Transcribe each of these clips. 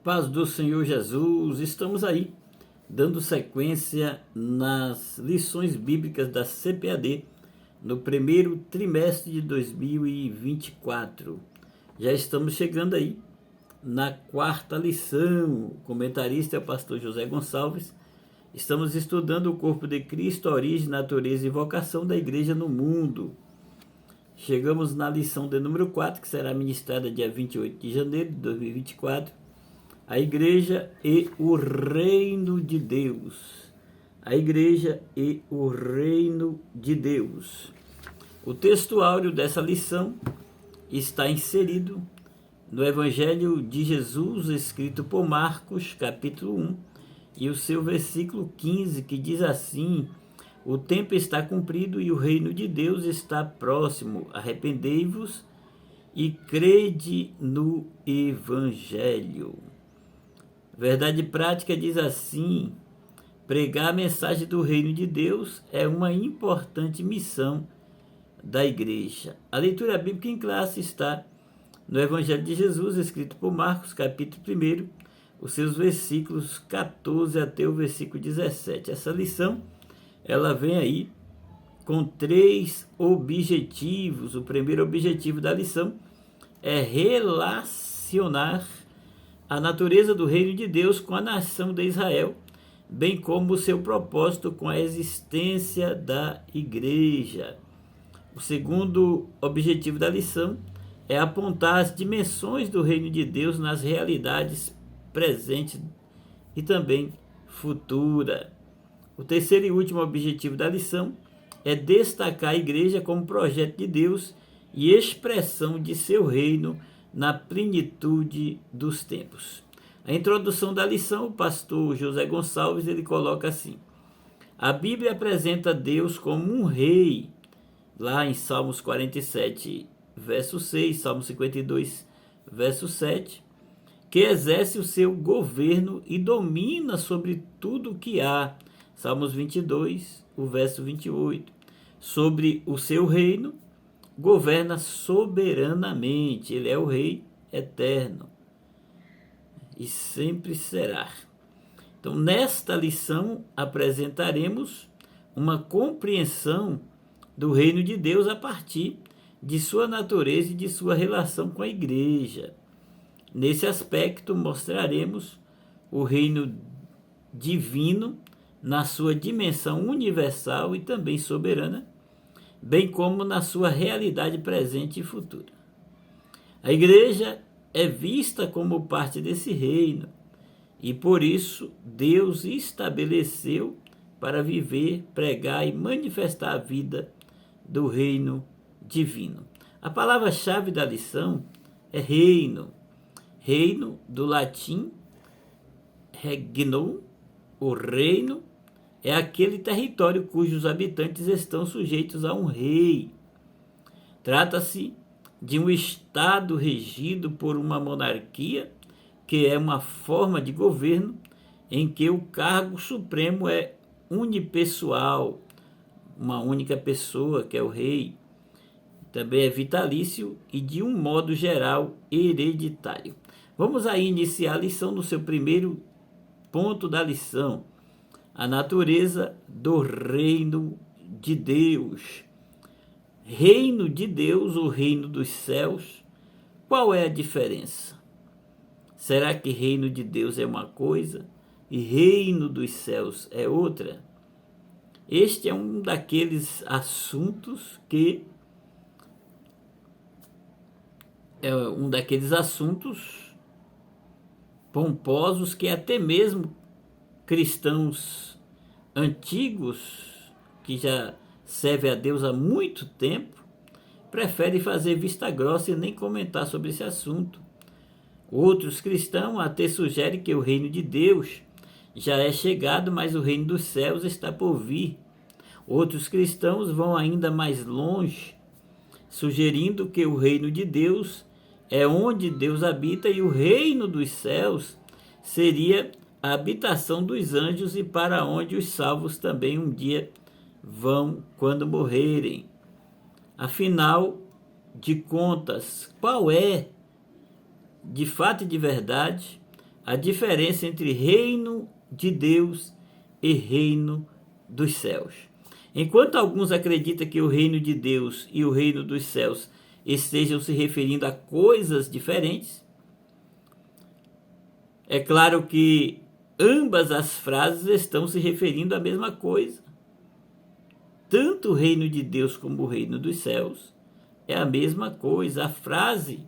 Paz do Senhor Jesus, estamos aí dando sequência nas lições bíblicas da CPAD no primeiro trimestre de 2024. Já estamos chegando aí na quarta lição. O comentarista é o pastor José Gonçalves. Estamos estudando o corpo de Cristo, a origem, natureza e vocação da igreja no mundo. Chegamos na lição de número 4, que será ministrada dia 28 de janeiro de 2024. A igreja e o reino de Deus. A igreja e o reino de Deus. O texto áureo dessa lição está inserido no Evangelho de Jesus, escrito por Marcos, capítulo 1, e o seu versículo 15, que diz assim: o tempo está cumprido e o reino de Deus está próximo. Arrependei-vos e crede no Evangelho. Verdade prática diz assim: pregar a mensagem do reino de Deus é uma importante missão da igreja. A leitura bíblica em classe está no Evangelho de Jesus, escrito por Marcos, capítulo 1, os seus versículos 14 até o versículo 17. Essa lição, ela vem aí com 3 objetivos. O primeiro objetivo da lição é relacionar a natureza do reino de Deus com a nação de Israel, bem como o seu propósito com a existência da igreja. O segundo objetivo da lição é apontar as dimensões do reino de Deus nas realidades presentes e também futura. O terceiro e último objetivo da lição é destacar a igreja como projeto de Deus e expressão de seu reino na plenitude dos tempos. A introdução da lição, o pastor José Gonçalves, ele coloca assim: a Bíblia apresenta Deus como um rei, lá em Salmos 47, verso 6, Salmos 52, verso 7, que exerce o seu governo e domina sobre tudo o que há, Salmos 22, o verso 28, sobre o seu reino, governa soberanamente. Ele é o rei eterno e sempre será. Então, nesta lição, apresentaremos uma compreensão do reino de Deus a partir de sua natureza e de sua relação com a igreja. Nesse aspecto, mostraremos o reino divino na sua dimensão universal e também soberana, bem como na sua realidade presente e futura. A igreja é vista como parte desse reino e por isso Deus estabeleceu para viver, pregar e manifestar a vida do reino divino. A palavra-chave da lição é reino. Reino, do latim regnum, o reino, é aquele território cujos habitantes estão sujeitos a um rei. Trata-se de um estado regido por uma monarquia, que é uma forma de governo em que o cargo supremo é unipessoal, uma única pessoa, que é o rei. Também é vitalício e, de um modo geral, hereditário. Vamos aí iniciar a lição no seu primeiro ponto da lição: a natureza do reino de Deus. Reino de Deus, o reino dos céus, qual é a diferença? Será que reino de Deus é uma coisa e reino dos céus é outra? Este é um daqueles assuntos pomposos que até mesmo cristãos antigos, que já servem a Deus há muito tempo, preferem fazer vista grossa e nem comentar sobre esse assunto. Outros cristãos até sugerem que o reino de Deus já é chegado, mas o reino dos céus está por vir. Outros cristãos vão ainda mais longe, sugerindo que o reino de Deus é onde Deus habita e o reino dos céus seria a habitação dos anjos e para onde os salvos também um dia vão quando morrerem. Afinal de contas, qual é, de fato e de verdade, a diferença entre reino de Deus e reino dos céus. Enquanto alguns acreditam que o reino de Deus e o reino dos céus estejam se referindo a coisas diferentes, é claro que ambas as frases estão se referindo à mesma coisa. Tanto o reino de Deus como o reino dos céus é a mesma coisa. A frase,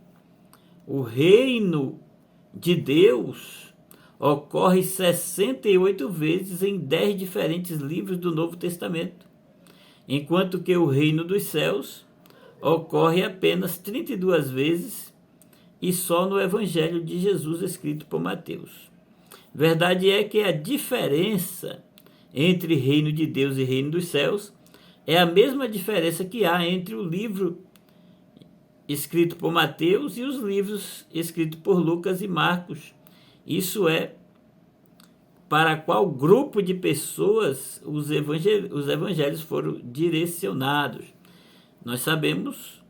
o reino de Deus, ocorre 68 vezes em 10 diferentes livros do Novo Testamento, enquanto que o reino dos céus ocorre apenas 32 vezes e só no Evangelho de Jesus escrito por Mateus. Verdade é que a diferença entre reino de Deus e reino dos céus é a mesma diferença que há entre o livro escrito por Mateus e os livros escritos por Lucas e Marcos. Isso é, para qual grupo de pessoas os evangelhos foram direcionados. Nós sabemos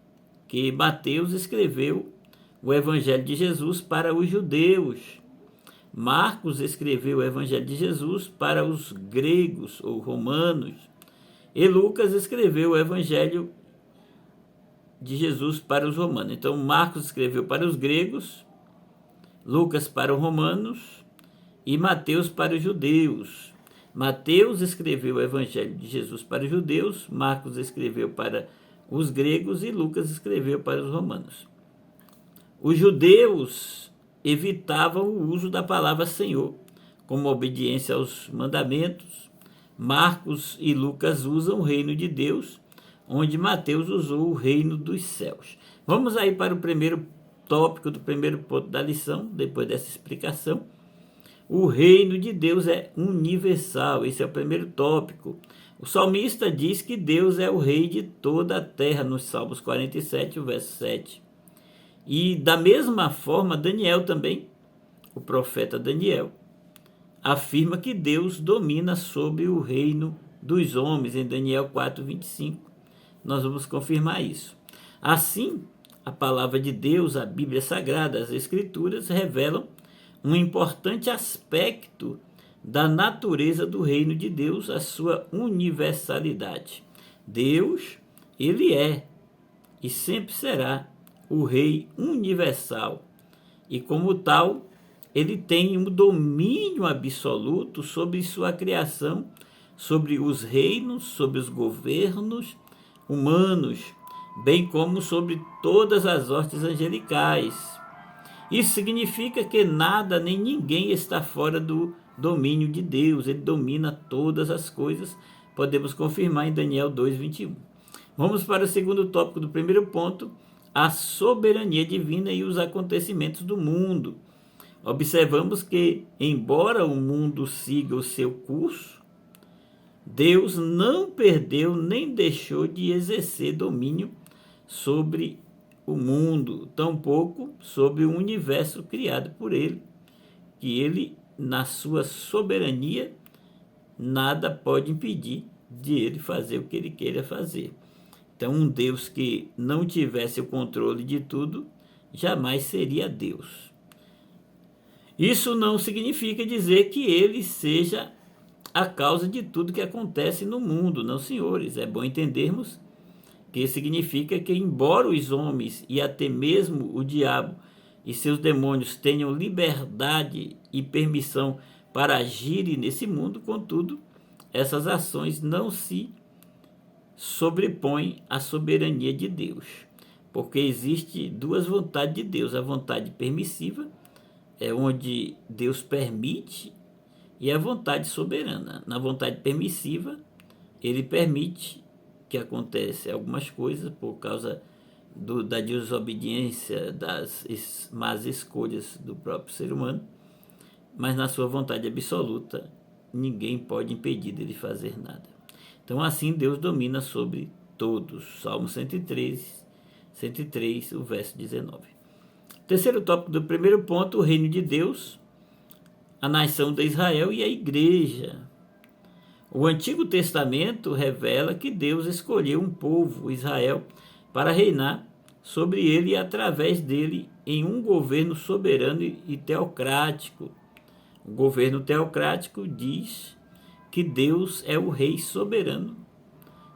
que Mateus escreveu o Evangelho de Jesus para os judeus. Marcos escreveu o Evangelho de Jesus para os gregos ou romanos. E Lucas escreveu o Evangelho de Jesus para os romanos. Então, Marcos escreveu para os gregos, Lucas para os romanos e Mateus para os judeus. Mateus escreveu o Evangelho de Jesus para os judeus, Marcos escreveu para os gregos e Lucas escreveu para os romanos. Os judeus evitavam o uso da palavra Senhor, como obediência aos mandamentos. Marcos e Lucas usam o reino de Deus, onde Mateus usou o reino dos céus. Vamos aí para o primeiro tópico do primeiro ponto da lição, depois dessa explicação. O reino de Deus é universal, esse é o primeiro tópico. O salmista diz que Deus é o rei de toda a terra, nos Salmos 47, o verso 7. E da mesma forma, Daniel também, o profeta Daniel, afirma que Deus domina sobre o reino dos homens, em Daniel 4, 25. Nós vamos confirmar isso. Assim, a palavra de Deus, a Bíblia Sagrada, as Escrituras, revelam um importante aspecto da natureza do reino de Deus, a sua universalidade. Deus, ele é e sempre será o Rei universal, e como tal, ele tem um domínio absoluto sobre sua criação, sobre os reinos, sobre os governos humanos, bem como sobre todas as hostes angelicais. Isso significa que nada nem ninguém está fora do domínio de Deus, ele domina todas as coisas, podemos confirmar em Daniel 2:21. Vamos para o segundo tópico do primeiro ponto, a soberania divina e os acontecimentos do mundo. Observamos que, embora o mundo siga o seu curso, Deus não perdeu nem deixou de exercer domínio sobre o mundo, tampouco sobre o universo criado por ele, que ele, na sua soberania, nada pode impedir de ele fazer o que ele queira fazer. Então, um Deus que não tivesse o controle de tudo, jamais seria Deus. Isso não significa dizer que ele seja a causa de tudo que acontece no mundo, não, senhores. É bom entendermos que significa que, embora os homens e até mesmo o diabo e seus demônios tenham liberdade e permissão para agirem nesse mundo, contudo, essas ações não se sobrepõem à soberania de Deus, porque existe duas vontades de Deus: a vontade permissiva, é onde Deus permite, e a vontade soberana. Na vontade permissiva, ele permite que aconteça algumas coisas por causa da desobediência, das más escolhas do próprio ser humano, mas na sua vontade absoluta, ninguém pode impedir dele fazer nada. Então, assim, Deus domina sobre todos. Salmo 103, o verso 19. Terceiro tópico do primeiro ponto, o reino de Deus, a nação de Israel e a igreja. O Antigo Testamento revela que Deus escolheu um povo, Israel, para reinar sobre ele e através dele em um governo soberano e teocrático. O governo teocrático diz que Deus é o rei soberano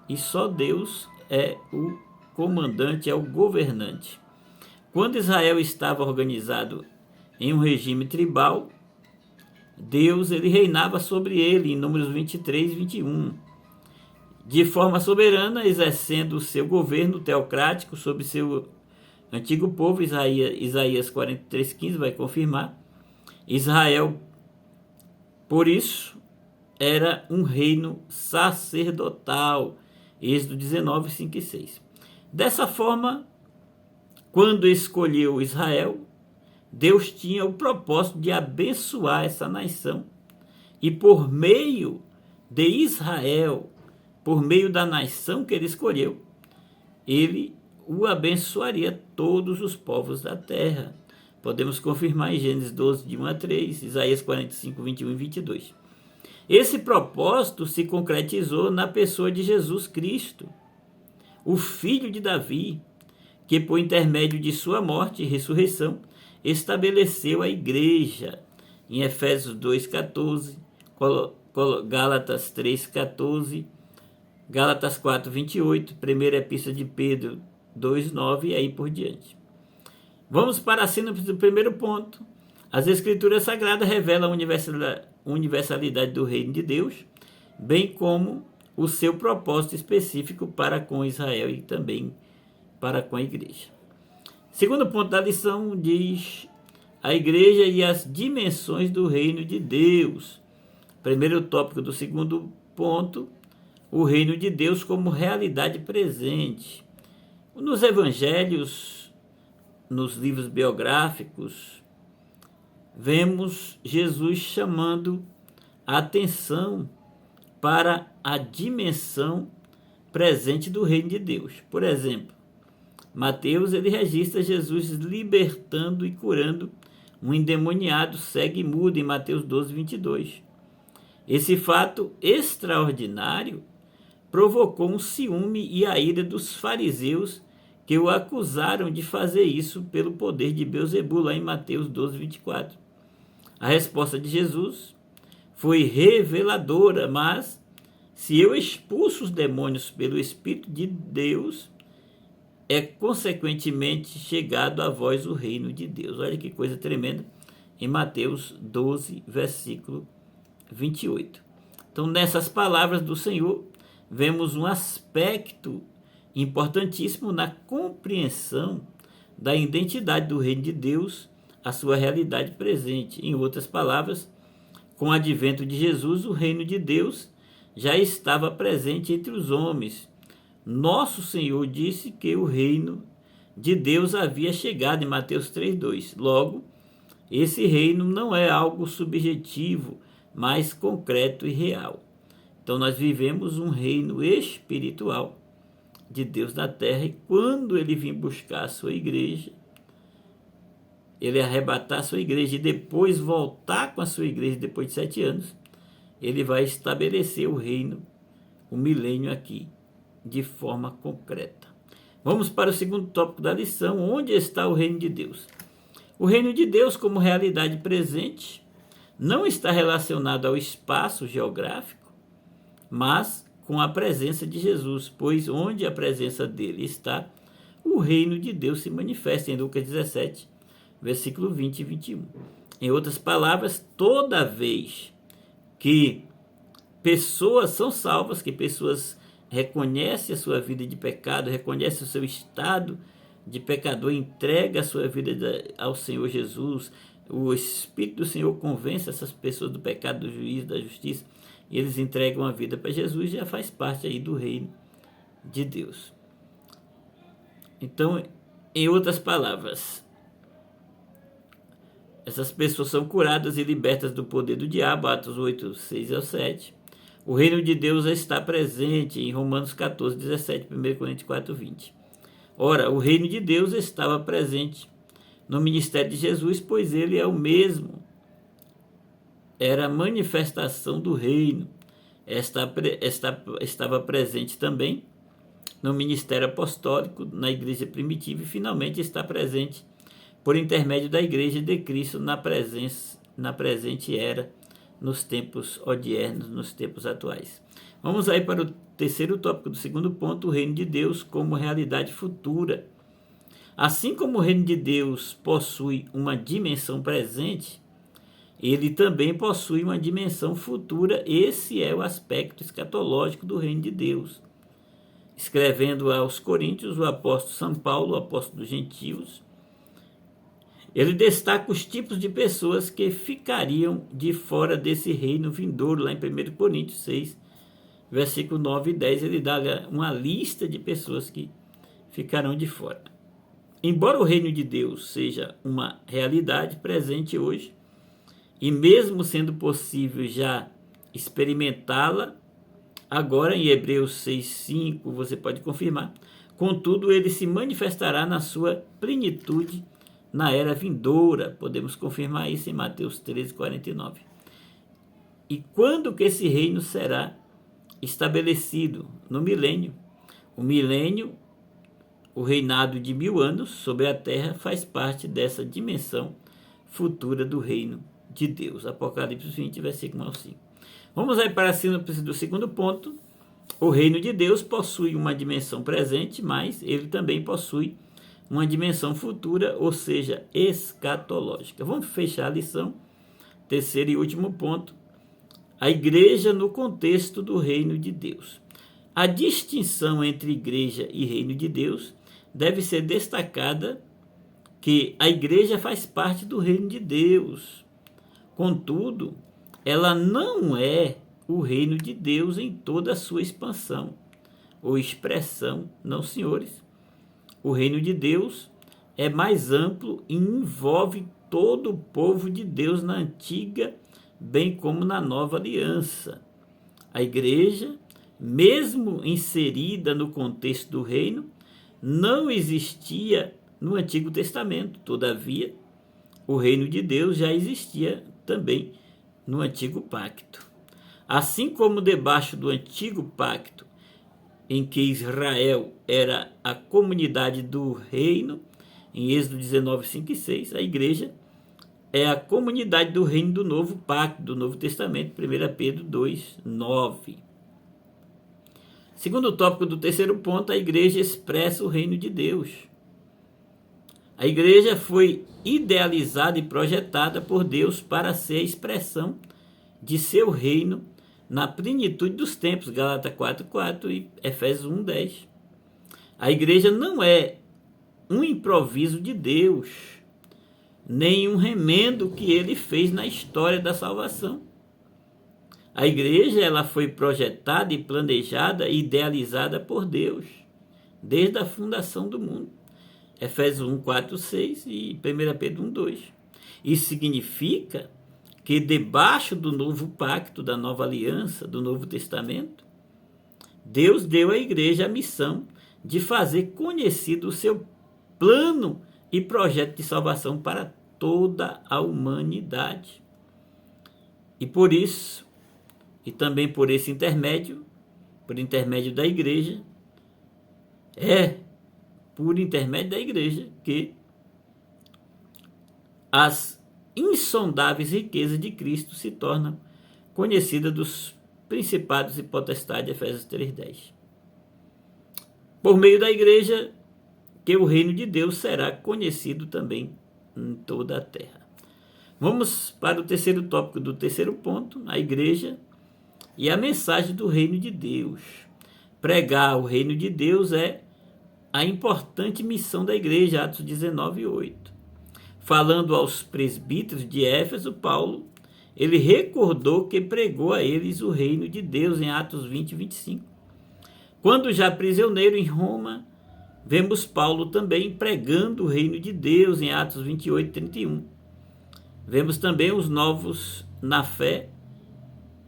e só Deus é o comandante, é o governante. Quando Israel estava organizado em um regime tribal, Deus ele reinava sobre ele, em Números 23 e 21, de forma soberana, exercendo o seu governo teocrático sobre seu antigo povo. Isaías 43:15 vai confirmar. Israel, por isso, era um reino sacerdotal. Êxodo 19, 5 e 6. Dessa forma, quando escolheu Israel, Deus tinha o propósito de abençoar essa nação e por meio de Israel, por meio da nação que ele escolheu, ele o abençoaria todos os povos da terra. Podemos confirmar em Gênesis 12, de 1 a 3, Isaías 45, 21 e 22. Esse propósito se concretizou na pessoa de Jesus Cristo, o filho de Davi, que por intermédio de sua morte e ressurreição estabeleceu a igreja, em Efésios 2:14, Gálatas 3:14, Gálatas 4:28, primeira epístola de Pedro 2:9 e aí por diante. Vamos para a síntese do primeiro ponto. As Escrituras Sagradas revelam a universalidade do reino de Deus, bem como o seu propósito específico para com Israel e também para com a igreja. Segundo ponto da lição diz a igreja e as dimensões do reino de Deus. Primeiro tópico do segundo ponto, o reino de Deus como realidade presente. Nos evangelhos, nos livros biográficos, vemos Jesus chamando a atenção para a dimensão presente do reino de Deus. Por exemplo, Mateus ele registra Jesus libertando e curando um endemoniado cego e mudo em Mateus 12, 22. Esse fato extraordinário provocou um ciúme e a ira dos fariseus que o acusaram de fazer isso pelo poder de Beelzebu, lá em Mateus 12, 24. A resposta de Jesus foi reveladora, mas se eu expulso os demônios pelo Espírito de Deus, é consequentemente chegado a vós o reino de Deus. Olha que coisa tremenda, em Mateus 12, versículo 28. Então, nessas palavras do Senhor, vemos um aspecto importantíssimo na compreensão da identidade do reino de Deus, a sua realidade presente. Em outras palavras, com o advento de Jesus, o reino de Deus já estava presente entre os homens. Nosso Senhor disse que o reino de Deus havia chegado em Mateus 3:2. Logo, esse reino não é algo subjetivo, mas concreto e real. Então nós vivemos um reino espiritual de Deus na terra, e quando ele vir buscar a sua igreja, ele arrebatar a sua igreja e depois voltar com a sua igreja depois de 7 anos, ele vai estabelecer o reino, o milênio aqui, de forma concreta. Vamos para o segundo tópico da lição, onde está o reino de Deus? O reino de Deus como realidade presente não está relacionado ao espaço geográfico, mas com a presença de Jesus, pois onde a presença dele está, o reino de Deus se manifesta, em Lucas 17, versículo 20 e 21. Em outras palavras, toda vez que pessoas são salvas, que pessoas reconhecem a sua vida de pecado, reconhecem o seu estado de pecador, entrega a sua vida ao Senhor Jesus, o Espírito do Senhor convence essas pessoas do pecado, do juízo, da justiça, e eles entregam a vida para Jesus, já faz parte aí do reino de Deus. Então, em outras palavras, essas pessoas são curadas e libertas do poder do diabo, Atos 8, 6 ao 7. O reino de Deus está presente em Romanos 14, 17, 1 Coríntios 4, 20. Ora, o reino de Deus estava presente no ministério de Jesus, pois ele é o mesmo. Era a manifestação do reino. Estava presente também no ministério apostólico, na igreja primitiva e finalmente está presente por intermédio da igreja de Cristo na presente era, nos tempos odiernos, nos tempos atuais. Vamos aí para o terceiro tópico do segundo ponto, o reino de Deus como realidade futura. Assim como o reino de Deus possui uma dimensão presente, ele também possui uma dimensão futura. Esse é o aspecto escatológico do reino de Deus. Escrevendo aos Coríntios, o apóstolo São Paulo, o apóstolo dos gentios, ele destaca os tipos de pessoas que ficariam de fora desse reino vindouro. Lá em 1 Coríntios 6, versículo 9 e 10, ele dá uma lista de pessoas que ficarão de fora. Embora o reino de Deus seja uma realidade presente hoje, e mesmo sendo possível já experimentá-la, agora em Hebreus 6,5 você pode confirmar, contudo ele se manifestará na sua plenitude na era vindoura. Podemos confirmar isso em Mateus 13,49. E quando que esse reino será estabelecido? No milênio. O milênio, o reinado de 1000 anos sobre a terra, faz parte dessa dimensão futura do reino de Deus. Apocalipse 20, versículo 1 ao 5. Vamos aí para a síntese do segundo ponto. O reino de Deus possui uma dimensão presente, mas ele também possui uma dimensão futura, ou seja, escatológica. Vamos fechar a lição. Terceiro e último ponto. A igreja no contexto do reino de Deus. A distinção entre igreja e reino de Deus deve ser destacada que a igreja faz parte do reino de Deus. Contudo, ela não é o reino de Deus em toda a sua expansão ou expressão, não, senhores. O reino de Deus é mais amplo e envolve todo o povo de Deus na antiga, bem como na nova aliança. A igreja, mesmo inserida no contexto do reino, não existia no Antigo Testamento. Todavia, o reino de Deus já existia também no Antigo Pacto. Assim como debaixo do Antigo Pacto, em que Israel era a comunidade do reino, em Êxodo 19, 5 e 6, a igreja é a comunidade do reino do Novo Pacto, do Novo Testamento, 1 Pedro 2, 9. Segundo tópico do terceiro ponto, a igreja expressa o reino de Deus. A igreja foi idealizada e projetada por Deus para ser a expressão de seu reino na plenitude dos tempos, Gálatas 4,4 e Efésios 1,10. A igreja não é um improviso de Deus, nem um remendo que ele fez na história da salvação. A igreja ela foi projetada e planejada e idealizada por Deus, desde a fundação do mundo. Efésios 1, 4, 6 e 1 Pedro 1, 2. Isso significa que debaixo do novo pacto, da nova aliança, do Novo Testamento, Deus deu à igreja a missão de fazer conhecido o seu plano e projeto de salvação para toda a humanidade. E por isso, e também por esse intermédio, por intermédio da igreja, por intermédio da igreja que as insondáveis riquezas de Cristo se tornam conhecidas dos principados e potestades, Efésios 3:10. Por meio da igreja que o reino de Deus será conhecido também em toda a terra. Vamos para o terceiro tópico do terceiro ponto, a igreja e a mensagem do reino de Deus. Pregar o reino de Deus é a importante missão da igreja, Atos 19:8. Falando aos presbíteros de Éfeso, Paulo, ele recordou que pregou a eles o reino de Deus em Atos 20:25. Quando já prisioneiro em Roma, vemos Paulo também pregando o reino de Deus em Atos 28:31. Vemos também os novos na fé,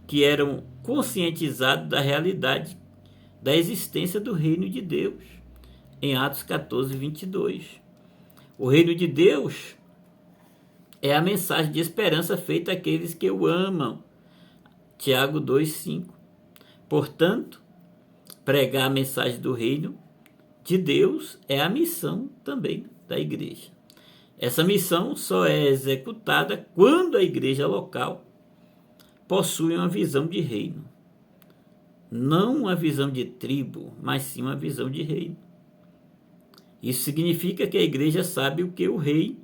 que eram conscientizados da realidade da existência do reino de Deus, em Atos 14:22. O reino de Deus é a mensagem de esperança feita àqueles que o amam, Tiago 2:5. Portanto, pregar a mensagem do reino de Deus é a missão também da igreja. Essa missão só é executada quando a igreja local possui uma visão de reino. Não uma visão de tribo, mas sim uma visão de reino. Isso significa que a igreja sabe o que o rei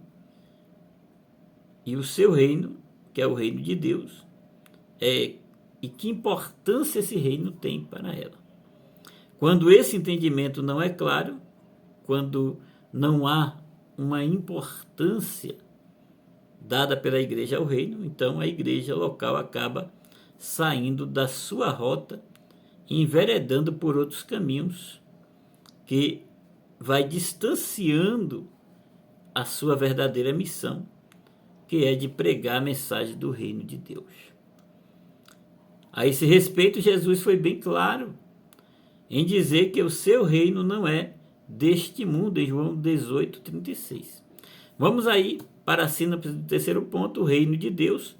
e o seu reino, que é o reino de Deus, é e que importância esse reino tem para ela. Quando esse entendimento não é claro, quando não há uma importância dada pela igreja ao reino, então a igreja local acaba saindo da sua rota e enveredando por outros caminhos que vai distanciando a sua verdadeira missão, que é de pregar a mensagem do reino de Deus. A esse respeito, Jesus foi bem claro em dizer que o seu reino não é deste mundo, em João 18:36. Vamos aí para a síntese do terceiro ponto. O reino de Deus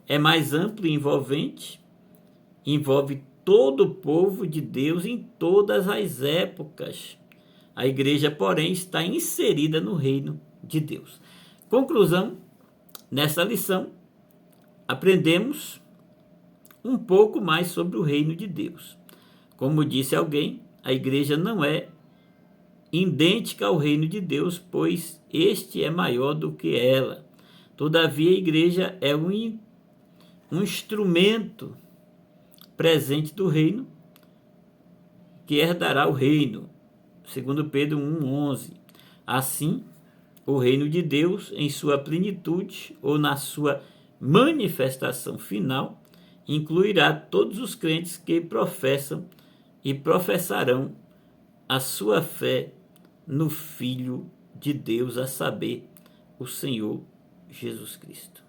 é mais amplo e envolvente, envolve todo o povo de Deus em todas as épocas. A igreja, porém, está inserida no reino de Deus. Conclusão, nessa lição, aprendemos um pouco mais sobre o reino de Deus. Como disse alguém, a igreja não é idêntica ao reino de Deus, pois este é maior do que ela. Todavia, a igreja é um instrumento presente do reino, que herdará o reino. Segundo Pedro 1:11. Assim, o reino de Deus, em sua plenitude ou na sua manifestação final, incluirá todos os crentes que professam e professarão a sua fé no Filho de Deus, a saber, o Senhor Jesus Cristo.